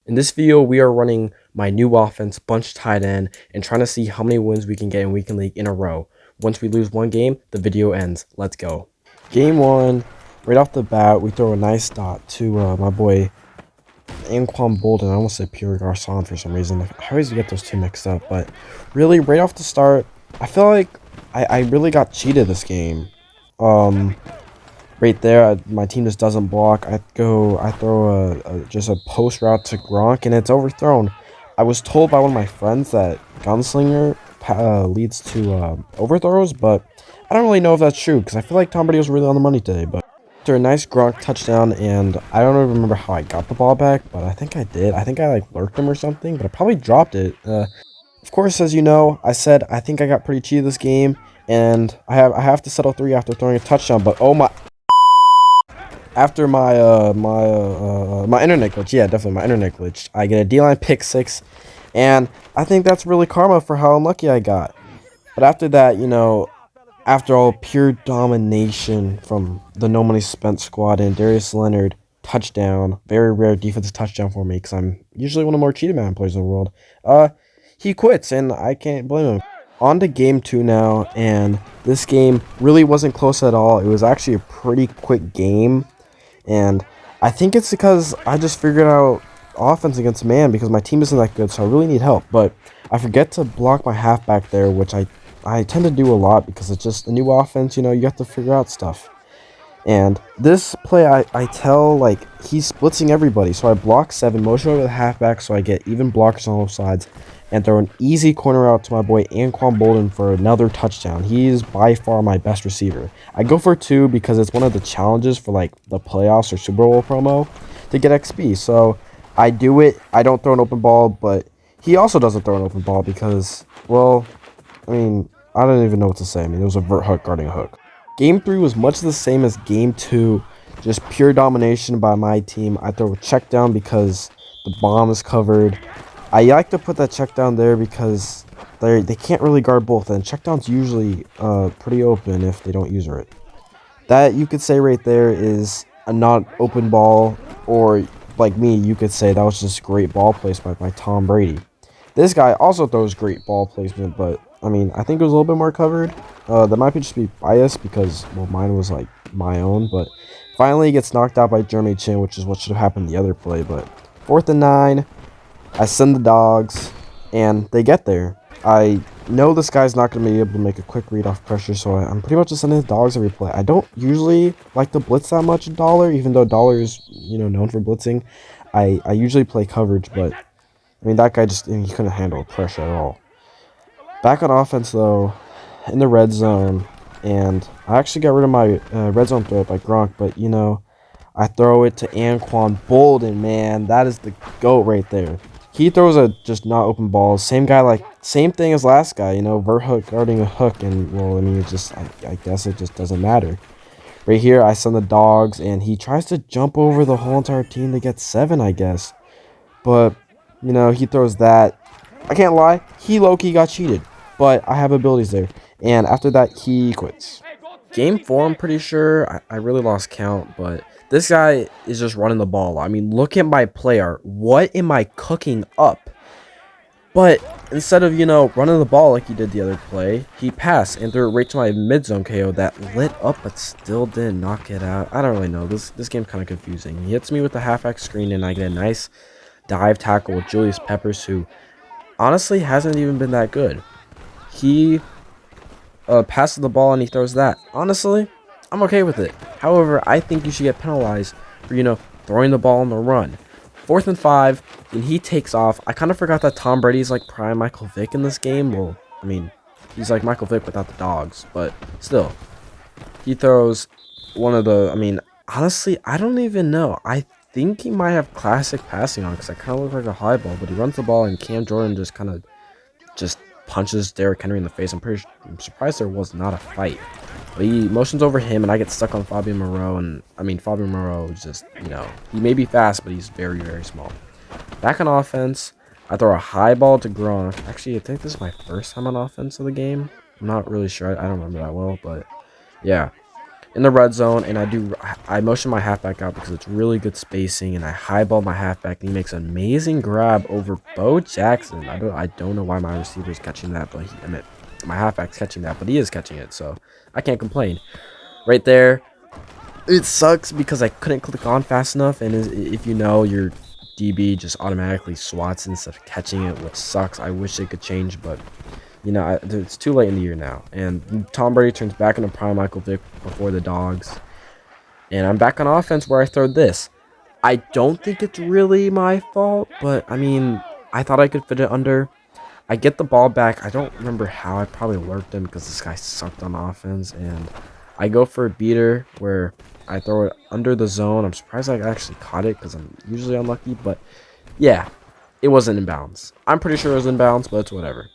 In this video, we are running my new offense, bunch tight end, and trying to see how many wins we can get in Weekend League in a row. Once we lose one game, the video ends. Let's go. Game one, right off the bat, we throw a nice dot to my boy Anquan Bolden. I almost said Pierre Garcon for some reason. I always get those two mixed up, but really, right off the start, I feel like I really got cheated this game. Right there, my team just doesn't block. I throw just a post route to Gronk, and it's overthrown. I was told by one of my friends that Gunslinger leads to overthrows, but I don't really know if that's true because I feel like Tom Brady was really on the money today. But after a nice Gronk touchdown, and I don't even remember how I got the ball back, but I think I did. I think I like lurked him or something, but I probably dropped it. Of course, as you know, I said I think I got pretty cheated this game, and I have to settle 3 after throwing a touchdown. But oh my! After my internet glitch, yeah, definitely my internet glitch, I get a D-line pick 6, and I think that's really karma for how unlucky I got. But after that, you know, after all, pure domination from the No Money Spent squad and Darius Leonard touchdown, very rare defensive touchdown for me because I'm usually one of the more cheated Madden players in the world. He quits, and I can't blame him. On to game 2 now, and this game really wasn't close at all. It was actually a pretty quick game. And I think it's because I just figured out offense against man because my team isn't that good, so I really need help. But I forget to block my halfback there, which I tend to do a lot because it's just a new offense, you know, you have to figure out stuff. And this play, I tell, like, he's blitzing everybody. So I block 7, motion over the halfback so I get even blockers on both sides, and throw an easy corner out to my boy Anquan Bolden for another touchdown. He's by far my best receiver. I go for 2 because it's one of the challenges for, like, the playoffs or Super Bowl promo to get XP. So I do it. I don't throw an open ball, but he also doesn't throw an open ball because, well, I mean, I don't even know what to say. I mean, it was a vert hook guarding a hook. Game 3 was much the same as Game 2, just pure domination by my team. I throw a check down because the bomb is covered. I like to put that check down there because they can't really guard both, and check down's usually pretty open if they don't use it. That, you could say right there, is a not open ball, or like me, you could say that was just great ball placement by Tom Brady. This guy also throws great ball placement, but I mean, I think it was a little bit more covered. That might just be biased because, well, mine was like my own, but finally he gets knocked out by Jeremy Chin, which is what should have happened the other play. But 4th and 9, I send the dogs, and they get there. I know this guy's not going to be able to make a quick read off pressure, so I'm pretty much just sending the dogs every play. I don't usually like to blitz that much in Dollar, even though Dollar is, you know, known for blitzing. I usually play coverage, but I mean, that guy just, he couldn't handle pressure at all. Back on offense, though, in the red zone, and I actually got rid of my red zone throw by Gronk, but, you know, I throw it to Anquan Bolden, man. That is the GOAT right there. He throws a just not open balls. Same guy, like, same thing as last guy, you know, vert hook guarding a hook, and, well, I mean, it just, I guess it just doesn't matter. Right here, I send the dogs, and he tries to jump over the whole entire team to get 7, I guess. But, you know, he throws that. I can't lie, he low-key got cheated, but I have abilities there. And after that, he quits. Game 4, I'm pretty sure. I really lost count, but this guy is just running the ball. I mean, look at my play art. What am I cooking up? But instead of, you know, running the ball like he did the other play, he passed and threw it right to my mid-zone KO that lit up but still didn't knock it out. I don't really know. This game's kind of confusing. He hits me with the halfback screen, and I get a nice dive tackle with Julius Peppers, who honestly hasn't even been that good. He passes the ball and he throws that. Honestly, I'm okay with it. However, I think you should get penalized for, you know, throwing the ball on the run. 4th and 5, and he takes off. I kind of forgot that Tom Brady's like prime Michael Vick in this game. Well, I mean, he's like Michael Vick without the dogs, but still. He throws one of the, I mean, honestly, I don't even know. I think he might have classic passing on because I kind of look like a high ball, but he runs the ball and Cam Jordan just kind of just punches Derrick Henry in the face. I'm surprised there was not a fight. But he motions over him, and I get stuck on Fabian Moreau, and I mean, Fabian Moreau is just, you know, he may be fast, but he's very, very small. Back on offense, I throw a high ball to Gronk. Actually, I think this is my first time on offense of the game. I'm not really sure. I don't remember that well, but yeah. in the red zone, and I motion my halfback out because it's really good spacing, and I highball my halfback, and he makes an amazing grab over Bo Jackson. I don't know why my receiver is catching that, but my halfback's catching that, but he is catching it, so I can't complain. Right there, it sucks because I couldn't click on fast enough, and if you know, your DB just automatically swats instead of catching it, which sucks. I wish it could change, but you know, it's too late in the year now. And Tom Brady turns back into prime Michael Vick before the Dogs. And I'm back on offense where I throw this. I don't think it's really my fault, but I mean, I thought I could fit it under. I get the ball back. I don't remember how. I probably lurked him because this guy sucked on offense. And I go for a beater where I throw it under the zone. I'm surprised I actually caught it because I'm usually unlucky. But yeah, it wasn't in bounds. I'm pretty sure it was in bounds, but it's whatever.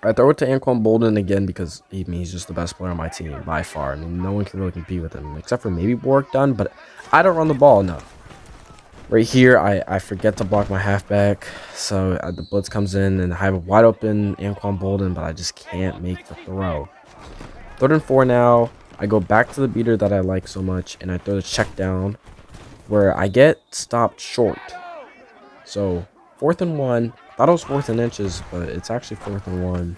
I throw it to Anquan Bolden again because he's just the best player on my team by far. I mean, no one can really compete with him except for maybe Bork Dunn, but I don't run the ball enough. Right here, I forget to block my halfback, so the blitz comes in and I have a wide open Anquan Bolden, but I just can't make the throw. 3rd and 4 now. I go back to the beater that I like so much, and I throw the check down where I get stopped short. So 4th and 1. Thought it was 4th and inches, but it's actually 4th and 1.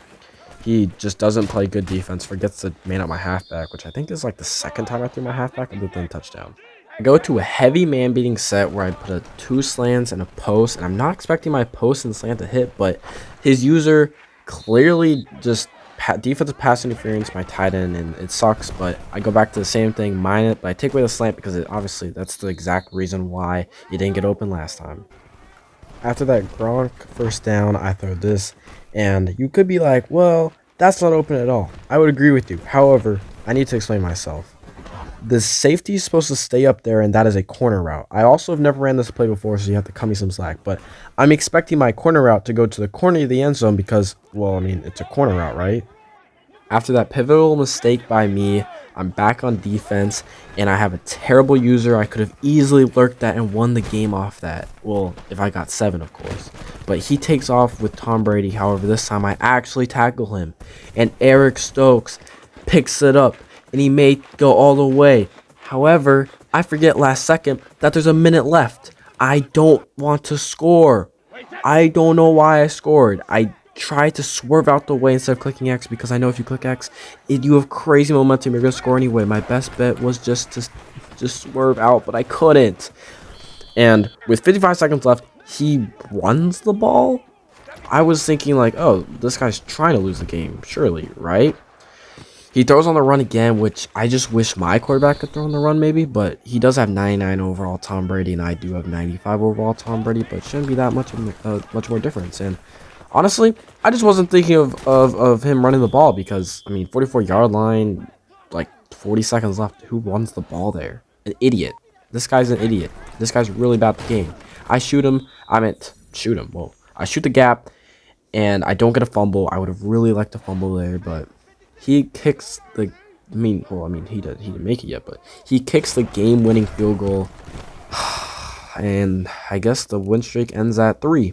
He just doesn't play good defense, forgets to man up my halfback, which I think is like the 2nd time I threw my halfback and then touchdown. I go to a heavy man beating set where I put 2 slants and a post, and I'm not expecting my post and slant to hit, but his user clearly just defensive pass interference, my tight end, and it sucks, but I go back to the same thing, mine it, but I take away the slant because obviously that's the exact reason why it didn't get open last time. After that Gronk first down, I throw this, and you could be like, well, that's not open at all. I would agree with you. However, I need to explain myself. The safety is supposed to stay up there, and that is a corner route. I also have never ran this play before, so you have to cut me some slack, but I'm expecting my corner route to go to the corner of the end zone because, well, I mean, it's a corner route, right? After that pivotal mistake by me, I'm back on defense, and I have a terrible user. I could have easily lurked that and won the game off that. Well, if I got 7, of course. But he takes off with Tom Brady. However, this time I actually tackle him. And Eric Stokes picks it up, and he may go all the way. However, I forget last second that there's a minute left. I don't want to score. I don't know why I scored. I tried to swerve out the way instead of clicking X because I know if you click X, you have crazy momentum. You're going to score anyway. My best bet was just to swerve out, but I couldn't. And with 55 seconds left, he runs the ball. I was thinking like, oh, this guy's trying to lose the game, surely, right? He throws on the run again, which I just wish my quarterback could throw on the run maybe, but he does have 99 overall Tom Brady, and I do have 95 overall Tom Brady, but it shouldn't be that much more difference. And honestly, I just wasn't thinking of him running the ball because, I mean, 44-yard line, like 40 seconds left. Who runs the ball there? An idiot. This guy's an idiot. This guy's really bad at the game. I shoot him. Whoa. I shoot the gap, and I don't get a fumble. I would have really liked to fumble there, but he kicks the... he didn't make it yet, but he kicks the game-winning field goal. And I guess the win streak ends at 3.